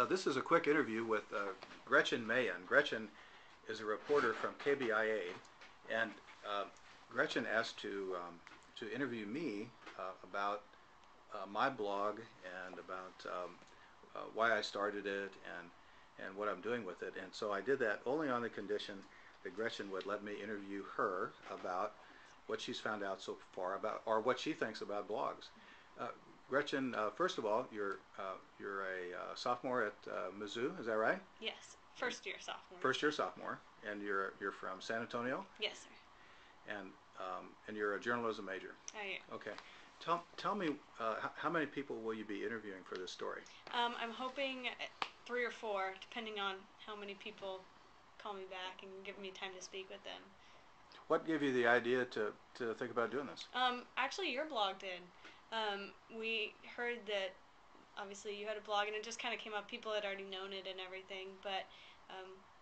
This is a quick interview with Gretchen Mehan. Gretchen is a reporter from KBIA, and Gretchen asked to interview me about my blog and about why I started it and what I'm doing with it. And so I did that only on the condition that Gretchen would let me interview her about what she's found out so far about, or what she thinks about blogs. Gretchen, first of all, you're a sophomore at Mizzou, is that right? Yes, first year sophomore. First year sophomore, and you're from San Antonio, Yes, sir. and you're a journalism major. I am. Okay, tell me how many people will you be interviewing for this story? I'm hoping 3 or 4, depending on how many people call me back and give me time to speak with them. What gave you the idea to think about doing this? Actually, your blog did. We heard that obviously you had a blog, and it just kind of came up. People had already known it and everything, but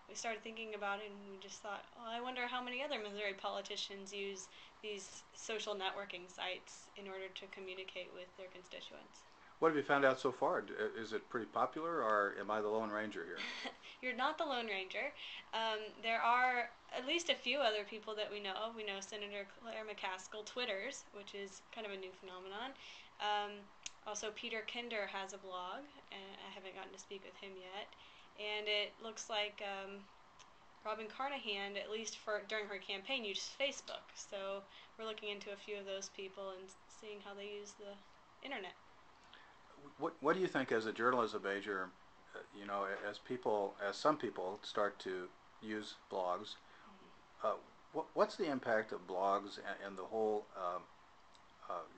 we started thinking about it, and we just thought, oh, I wonder how many other Missouri politicians use these social networking sites in order to communicate with their constituents. What have you found out so far? Is it pretty popular, or am I the Lone Ranger here? You're not the Lone Ranger. There are at least a few other people that we know of. We know Senator Claire McCaskill Twitters, which is kind of a new phenomenon. Also, Peter Kinder has a blog, and I haven't gotten to speak with him yet. And it looks like Robin Carnahan, at least during her campaign, used Facebook. So we're looking into a few of those people and seeing how they use the internet. What do you think, as a journalism major, as some people start to use blogs, what's the impact of blogs and the whole,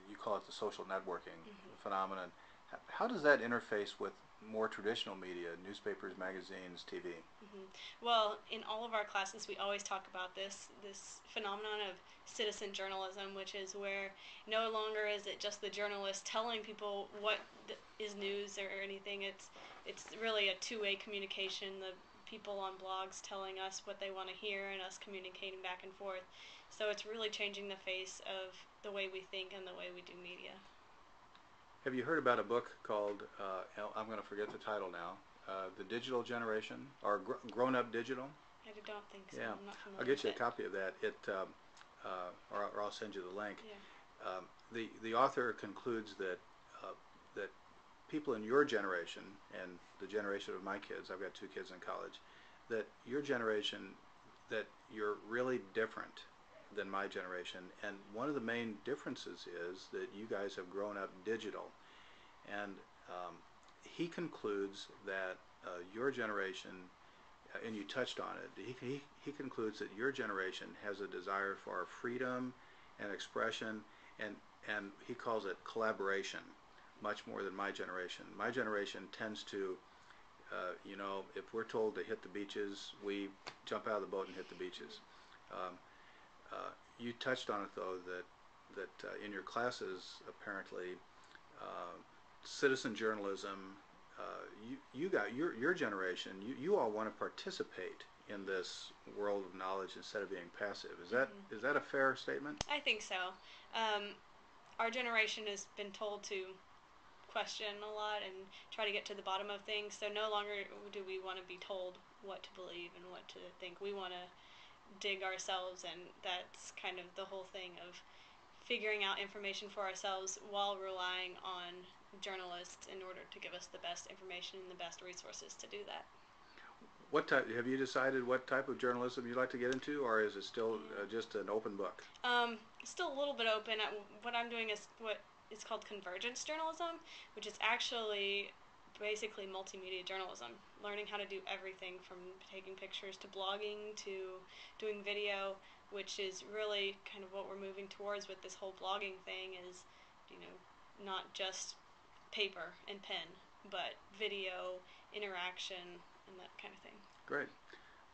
you call it the social networking phenomenon? How does that interface with more traditional media, newspapers, magazines, TV? Well, in all of our classes, we always talk about this phenomenon of citizen journalism, which is where no longer is it just the journalist telling people what is news or anything. It's really a two-way communication. The people on blogs telling us what they want to hear and us communicating back and forth. So it's really changing the face of the way we think and the way we do media. Have you heard about a book called, I'm going to forget the title now, The Digital Generation, or Grown Up Digital? I don't think so. Yeah. I'm not familiar I'll get you a with it. copy of that. Or I'll send you the link. Yeah. The author concludes that that people in your generation and the generation of my kids, I've got 2 kids in college, that your generation, that you're really different than my generation, and one of the main differences is that you guys have grown up digital, and he concludes that your generation, and you touched on it, he concludes that your generation has a desire for freedom and expression, and he calls it collaboration much more than my generation. My generation tends to, if we're told to hit the beaches, we jump out of the boat and hit the beaches. You touched on it, though, that in your classes, apparently, citizen journalism, you got your generation, you all want to participate in this world of knowledge instead of being passive. Is that a fair statement? I think so. Our generation has been told to question a lot and try to get to the bottom of things, so no longer do we want to be told what to believe and what to think. We want to dig ourselves, and that's kind of the whole thing of figuring out information for ourselves while relying on journalists in order to give us the best information and the best resources to do that. What type, have you decided what type of journalism you'd like to get into, or is it still just an open book? Still a little bit open. What I'm doing is what is called convergence journalism, which is actually basically multimedia journalism, learning how to do everything from taking pictures to blogging to doing video, which is really kind of what we're moving towards with this whole blogging thing, is, not just paper and pen, but video, interaction, and that kind of thing. Great.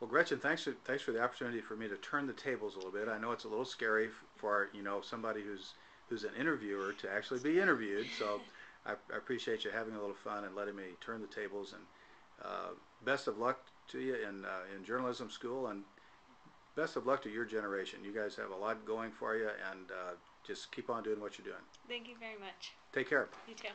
Well, Gretchen, thanks for the opportunity for me to turn the tables a little bit. I know it's a little scary for somebody who's an interviewer to actually be interviewed, so I appreciate you having a little fun and letting me turn the tables. And best of luck to you in journalism school, and best of luck to your generation. You guys have a lot going for you, and just keep on doing what you're doing. Thank you very much. Take care. You too.